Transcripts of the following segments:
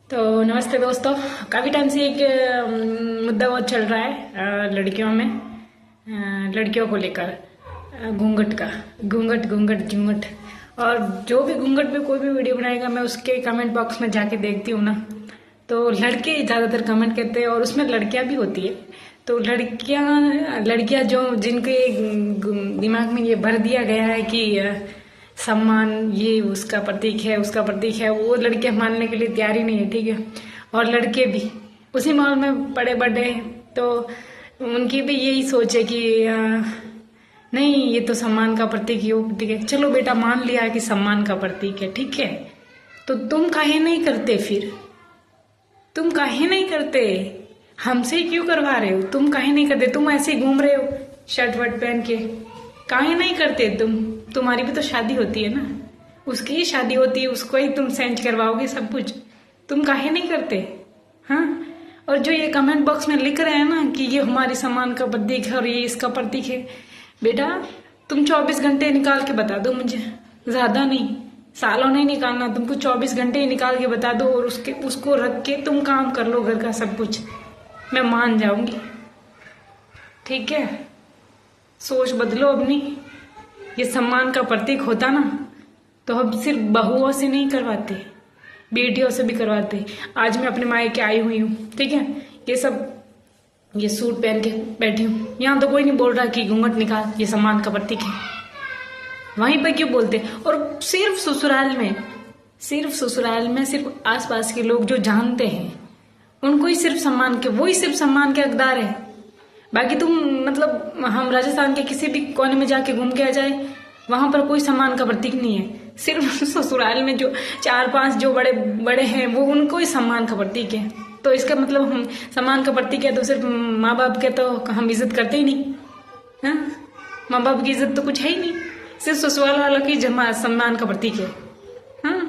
तो नमस्ते दोस्तों। काफ़ी टाइम से एक मुद्दा बहुत चल रहा है लड़कियों में, लड़कियों को लेकर घूंघट का। घूंघट घूंघट घूंघट। और जो भी घूंघट पे कोई भी वीडियो बनाएगा मैं उसके कमेंट बॉक्स में जाके देखती हूँ ना, तो लड़के ज़्यादातर कमेंट करते हैं और उसमें लड़कियाँ भी होती है। तो लड़कियाँ जो जिनके दिमाग में ये भर दिया गया है कि सम्मान ये उसका प्रतीक है, उसका प्रतीक है, वो लड़कियां मानने के लिए तैयार ही नहीं है, ठीक है। और लड़के भी उसी माहौल में पड़े बड़े हैं, तो उनकी भी यही सोच है कि नहीं ये तो सम्मान का प्रतीक ही हो, ठीक है। चलो बेटा मान लिया कि सम्मान का प्रतीक है, ठीक है, तो तुम काहे नहीं करते फिर? तुम काहे नहीं करते? हमसे क्यों करवा रहे हो? तुम काहे नहीं करते? तुम ऐसे ही घूम रहे हो शर्ट वर्ट पहन के, काहे नहीं करते तुम? तुम्हारी भी तो शादी होती है ना, उसकी ही शादी होती है, उसको ही तुम सेंड करवाओगे सब कुछ, तुम काहे नहीं करते? हाँ। और जो ये कमेंट बॉक्स में लिख रहे हैं ना कि ये हमारे सम्मान का प्रतीक है और ये इसका प्रतीक है, बेटा तुम 24 घंटे निकाल के बता दो मुझे, ज्यादा नहीं, सालों नहीं निकालना, तुमको 24 घंटे ही निकाल के बता दो और उसको रख के तुम काम कर लो घर का सब कुछ, मैं मान जाऊंगी, ठीक है। सोच बदलो अपनी। ये सम्मान का प्रतीक होता ना तो हम सिर्फ बहुओं से नहीं करवाते, बेटियों से भी करवाते। आज मैं अपने मायके आई हुई हूँ, ठीक है, ये सूट पहन के बैठी हूँ, यहाँ तो कोई नहीं बोल रहा कि घूंघट निकाल, ये सम्मान का प्रतीक है। वहीं पर क्यों बोलते? और सिर्फ ससुराल में सिर्फ आसपास के लोग जो जानते हैं उनको ही सिर्फ सम्मान के, वही सिर्फ सम्मान के हकदार है। बाकी तुम मतलब हम राजस्थान के किसी भी कोने में जाके घूम के आ जाए, वहां पर कोई सम्मान का प्रतीक नहीं है। सिर्फ ससुराल में जो 4-5 जो बड़े बड़े हैं वो उनको ही सम्मान का प्रतीक है। तो इसका मतलब हम सम्मान का प्रतीक है तो सिर्फ माँ बाप के तो हम इज्जत करते ही नहीं, हाँ? माँ बाप की इज्जत तो कुछ है ही नहीं, सिर्फ ससुराल वालों की जमा सम्मान का प्रतीक है। हाँ,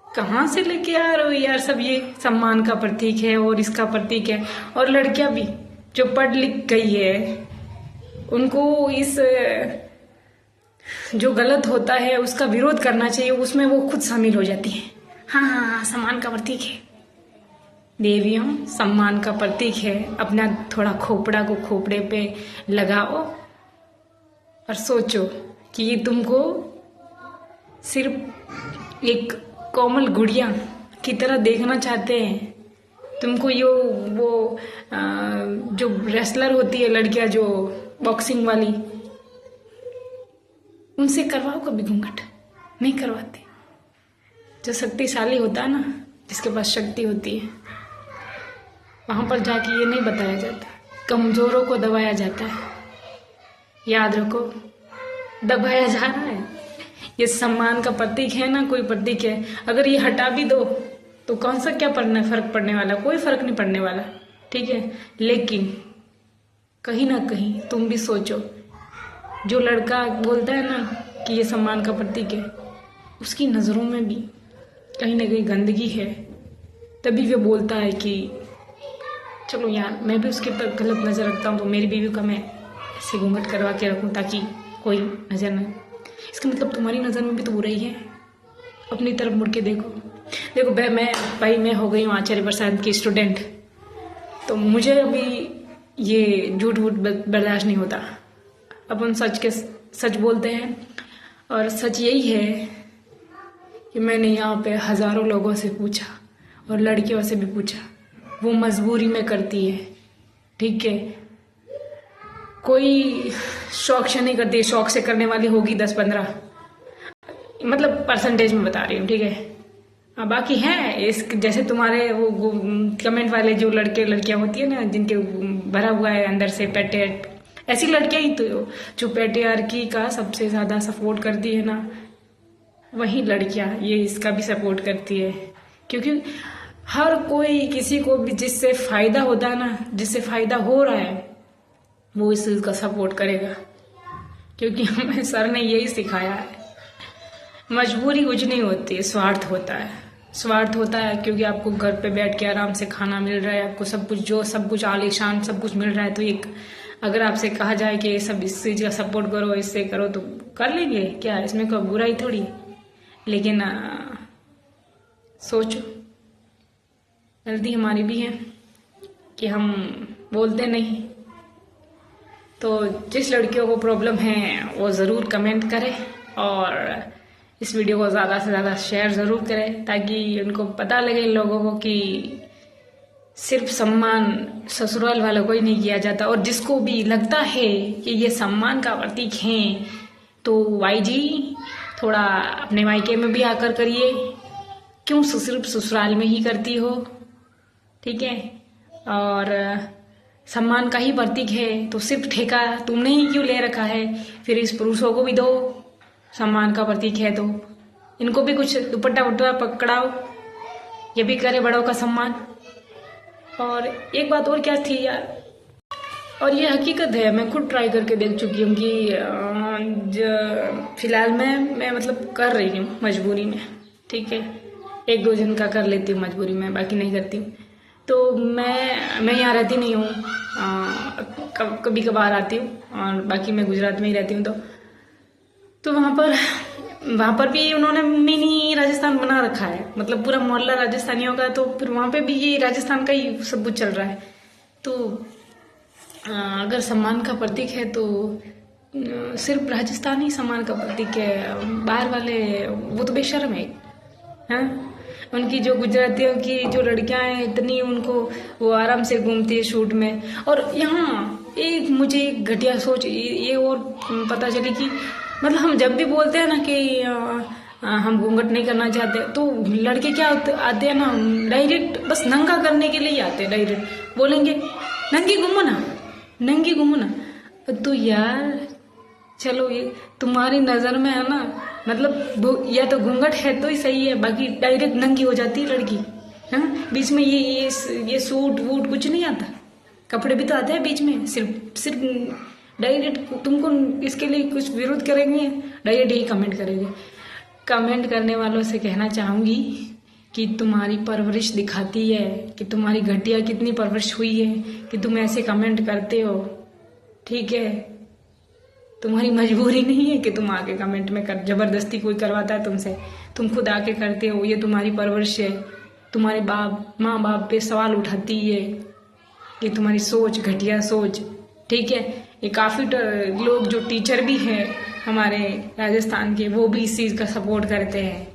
कहाँ से लेके आ रहे हो यार सब ये सम्मान का प्रतीक है और इसका प्रतीक है। और लड़कियां भी जो पढ़ लिख गई है उनको इस जो गलत होता है उसका विरोध करना चाहिए, उसमें वो खुद शामिल हो जाती है। हाँ हाँ हाँ, सम्मान का प्रतीक है देवियों, सम्मान का प्रतीक है। अपना थोड़ा खोपड़ा को खोपड़े पे लगाओ और सोचो कि ये तुमको सिर्फ एक कोमल गुड़िया की तरह देखना चाहते हैं। तुमको वो जो रेसलर होती है लड़कियां जो बॉक्सिंग वाली, उनसे करवाओ कभी घूंघट? नहीं करवाते। जो शक्तिशाली होता है ना, जिसके पास शक्ति होती है, वहां पर जाके ये नहीं बताया जाता, कमजोरों को दबाया जाता है। याद रखो, दबाया जा रहा है। ये सम्मान का प्रतीक है ना, कोई प्रतीक है, अगर ये हटा भी दो तो कौन सा क्या फर्क पड़ने वाला? कोई फर्क नहीं पड़ने वाला, ठीक है। लेकिन कहीं ना कहीं तुम भी सोचो, जो लड़का बोलता है ना कि ये सम्मान का प्रतीक है, उसकी नजरों में भी कहीं ना कहीं गंदगी है, तभी वो बोलता है कि चलो यार मैं भी उसके पर गलत नजर रखता हूँ तो मेरी बीवी का मैं ऐसे घूंघट करवा के रखूँ ताकि कोई नजर न। इसका मतलब तुम्हारी नजर में भी तो बुरा ही है। अपनी तरफ मुड़ के देखो। मैं हो गई हूँ आचार्य प्रसाद की स्टूडेंट, तो मुझे अभी ये झूठ बर्दाश्त नहीं होता। अपन सच बोलते हैं और सच यही है कि मैंने यहाँ पे हजारों लोगों से पूछा और लड़कियों से भी पूछा, वो मजबूरी में करती है, ठीक है। कोई शौक से नहीं करती, शौक से करने वाली होगी 10-15, मतलब परसेंटेज में बता रही हूँ, ठीक है। बाकी है इस जैसे तुम्हारे वो कमेंट वाले जो लड़के लड़कियां होती है ना, जिनके भरा हुआ है अंदर से पेटेट, ऐसी लड़कियां ही तो जो पेट्रियार्की का सबसे ज्यादा सपोर्ट करती है ना, वही लड़कियां ये इसका भी सपोर्ट करती है। क्योंकि हर कोई किसी को भी जिससे फायदा होता है ना, जिससे फायदा हो रहा है, वो इस चीज का सपोर्ट करेगा। क्योंकि हमें सर ने यही सिखाया है, मजबूरी कुछ नहीं होती, स्वार्थ होता है। स्वार्थ होता है क्योंकि आपको घर पे बैठ के आराम से खाना मिल रहा है, आपको सब कुछ आलीशान सब कुछ मिल रहा है, तो एक अगर आपसे कहा जाए कि सब इस चीज का सपोर्ट करो, इससे करो, तो कर लेंगे क्या? इसमें कोई बुराई थोड़ी। लेकिन सोचो गलती हमारी भी है कि हम बोलते नहीं। तो जिस लड़कियों को प्रॉब्लम है वो ज़रूर कमेंट करें और इस वीडियो को ज़्यादा से ज़्यादा शेयर ज़रूर करें, ताकि उनको पता लगे लोगों को कि सिर्फ सम्मान ससुराल वालों को ही नहीं किया जाता। और जिसको भी लगता है कि ये सम्मान का प्रतीक हैं, तो वाई जी थोड़ा अपने मायके में भी आकर करिए, क्यों सिर्फ ससुराल में ही करती हो, ठीक है। और सम्मान का ही प्रतीक है तो सिर्फ ठेका तुमने ही क्यों ले रखा है, फिर इस पुरुषों को भी दो, सम्मान का प्रतीक है तो इनको भी कुछ दुपट्टा वुट्टा पकड़ाओ, ये भी करे बड़ों का सम्मान। और एक बात और क्या थी यार, और ये हकीकत है, मैं खुद ट्राई करके देख चुकी हूँ कि फिलहाल मैं मतलब कर रही हूँ मजबूरी में, ठीक है। 1-2 जन का कर लेती हूँ मजबूरी में, बाकी नहीं करती हूँ। तो मैं यहाँ रहती नहीं हूँ, कभी कभार आती हूँ, और बाकी मैं गुजरात में ही रहती हूँ। तो वहाँ पर भी उन्होंने मिनी राजस्थान बना रखा है, मतलब पूरा मोहल्ला राजस्थानियों का। तो फिर वहाँ पे भी ये राजस्थान का ही सब कुछ चल रहा है। तो अगर सम्मान का प्रतीक है तो सिर्फ राजस्थान ही सम्मान का प्रतीक है, बाहर वाले वो तो बेशर्म है, हाँ। उनकी जो गुजरातियों की जो लड़कियां हैं इतनी, उनको वो आराम से घूमती है शूट में। और यहाँ एक मुझे एक घटिया सोच ये और पता चली कि मतलब हम जब भी बोलते हैं ना कि हम घूंघट नहीं करना चाहते, तो लड़के क्या आते हैं ना, डायरेक्ट बस नंगा करने के लिए ही आते हैं। डायरेक्ट बोलेंगे नंगी घूमो ना, नंगी घूमो ना। तो यार चलो, ये तुम्हारी नज़र में है ना, मतलब या तो घूंघट है तो ही सही है, बाकी डायरेक्ट नंगी हो जाती है लड़की, हाँ। बीच में ये सूट वूट कुछ नहीं आता, कपड़े भी तो आते हैं बीच में। सिर्फ डायरेक्ट तुमको इसके लिए कुछ विरोध करेंगे, डायरेक्ट यही कमेंट करेंगे। कमेंट करने वालों से कहना चाहूँगी कि तुम्हारी परवरिश दिखाती है कि तुम्हारी घटिया कितनी परवरिश हुई है कि तुम ऐसे कमेंट करते हो, ठीक है। तुम्हारी मजबूरी नहीं है कि तुम आके कमेंट में जबरदस्ती कोई करवाता है तुमसे, तुम खुद आके करते हो, ये तुम्हारी परवरिश है। तुम्हारे माँ बाप पे सवाल उठाती है, ये तुम्हारी सोच, घटिया सोच, ठीक है। ये काफ़ी लोग जो टीचर भी हैं हमारे राजस्थान के, वो भी इस चीज़ का सपोर्ट करते हैं।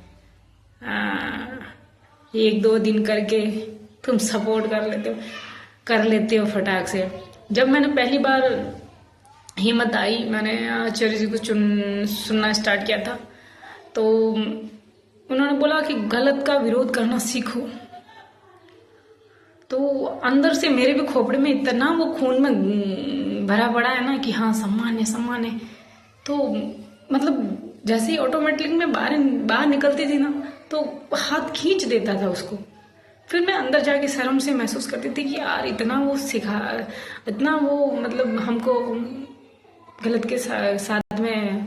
1-2 दिन करके तुम सपोर्ट कर लेते हो फटाक से। जब मैंने पहली बार हिम्मत आई, मैंने आचार्य जी को सुनना स्टार्ट किया था, तो उन्होंने बोला कि गलत का विरोध करना सीखो। तो अंदर से मेरे भी खोपड़े में इतना वो खून में भरा पड़ा है ना कि हाँ सम्मान है, सम्मान है। तो मतलब जैसे ही ऑटोमेटिक में बाहर निकलती थी ना, तो हाथ खींच देता था उसको। फिर मैं अंदर जाके शर्म से महसूस करती थी कि यार इतना वो मतलब हमको गलत के साथ में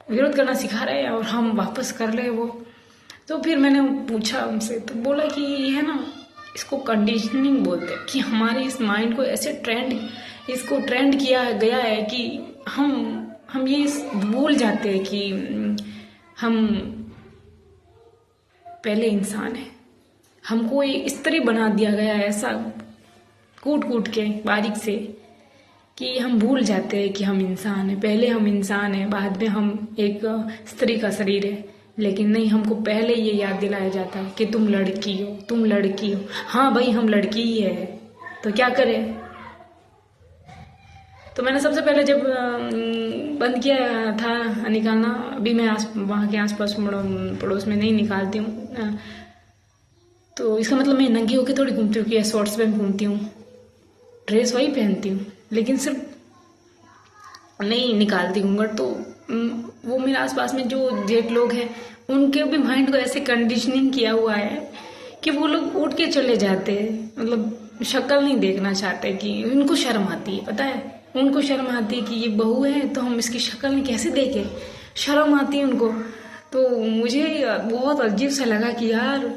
विरोध करना सिखा रहे हैं और हम वापस कर ले वो। तो फिर मैंने पूछा उनसे, तो बोला कि ये है ना, इसको कंडीशनिंग बोलते हैं, कि हमारे इस माइंड को ऐसे ट्रेंड किया गया है कि हम ये भूल जाते हैं कि हम पहले इंसान है। हमको इस तरह बना दिया गया है, ऐसा कूट के बारीक से, कि हम भूल जाते हैं कि हम इंसान हैं। पहले हम इंसान हैं, बाद में हम एक स्त्री का शरीर है। लेकिन नहीं, हमको पहले ये याद दिलाया जाता है कि तुम लड़की हो, तुम लड़की हो। हाँ भाई, हम लड़की ही है, तो क्या करें। तो मैंने सबसे पहले जब बंद किया था निकालना, अभी मैं वहाँ के आसपास पड़ोस में नहीं निकालती हूँ, तो इसका मतलब मैं नंगी होके थोड़ी घूमती हूँ कि शॉर्ट्स में घूमती हूँ, ड्रेस वही पहनती हूँ, लेकिन सिर्फ नहीं निकालती घूंघट। तो वो मेरे आसपास में जो जेठ लोग हैं, उनके भी माइंड को ऐसे कंडीशनिंग किया हुआ है कि वो लोग उठ के चले जाते हैं, मतलब शक्ल नहीं देखना चाहते, कि उनको शर्म आती है। पता है, उनको शर्म आती है कि ये बहू है तो हम इसकी शक्ल नहीं कैसे देखें, शर्म आती है उनको। तो मुझे बहुत अजीब सा लगा कि यार,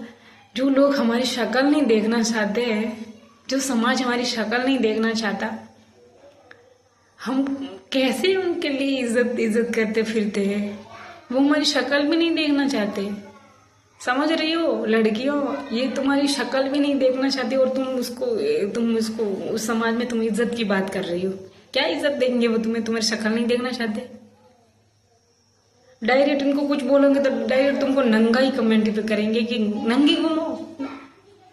जो लोग हमारी शक्ल नहीं देखना चाहते हैं, जो समाज हमारी शक्ल नहीं देखना चाहता, हम कैसे उनके लिए इज्जत करते फिरते हैं। वो हमारी शक्ल भी नहीं देखना चाहते, समझ रही हो लड़कियों, ये तुम्हारी शक्ल भी नहीं देखना चाहती और तुम उसको उस समाज में तुम इज्जत की बात कर रही हो। क्या इज्जत देंगे वो तुम्हें, तुम्हारी शक्ल नहीं देखना चाहते। डायरेक्ट इनको कुछ बोलोगे तो डायरेक्ट तुमको नंगा ही कमेंट पे करेंगे कि नंगी घूमो।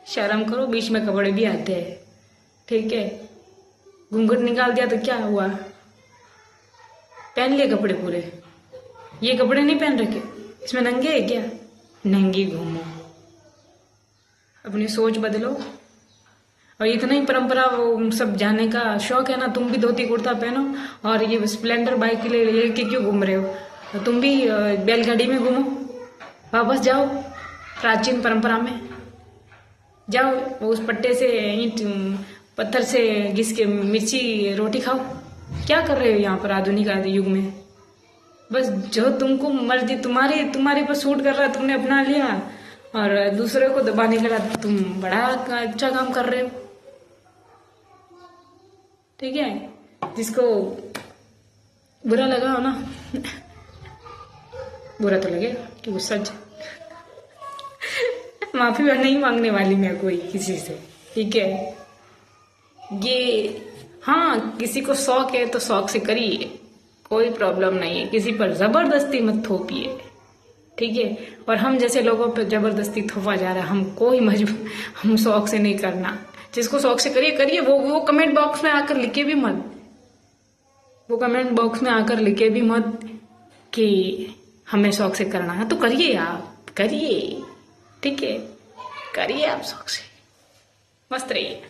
शर्म करो, बीच में कपड़े भी आते हैं, ठीक है। घूंघट निकाल दिया तो क्या हुआ, पहन लिए कपड़े पूरे। ये कपड़े नहीं पहन रखे, इसमें नंगे है क्या, नंगी घूमो। अपनी सोच बदलो। और इतना ही परंपरा वो सब जाने का शौक है ना, तुम भी धोती कुर्ता पहनो और ये स्प्लेंडर बाइक लेके क्यों घूम रहे हो। तो तुम भी बैलगाड़ी में घूमो, वापस जाओ प्राचीन परंपरा में जाओ। उस पट्टे से ईंट पत्थर से घिस के मिर्ची रोटी खाओ। क्या कर रहे हो यहाँ पर आधुनिक युग में। बस जो तुमको मर्जी तुम्हारे पर सूट कर रहा है तुमने अपना लिया, और दूसरे को दबाने के बाद तुम बड़ा अच्छा काम कर रहे हो, ठीक है। जिसको बुरा लगा हो ना बुरा तो लगेगा कि गुस्सा माफी नहीं मांगने वाली मैं कोई किसी से, ठीक है। ये हाँ, किसी को शौक है तो शौक से करिए, कोई प्रॉब्लम नहीं है। किसी पर जबरदस्ती मत थोपिए, ठीक है। और हम जैसे लोगों पर जबरदस्ती थोपा जा रहा है, हम शौक से नहीं करना। जिसको शौक से करिए वो कमेंट बॉक्स में आकर लिखे भी मत, वो कमेंट बॉक्स में आकर लिखे भी मत कि हमें शौक से करना है। तो करिए, आप करिए, ठीक है, करिए आप शौक से, मस्त रहिए।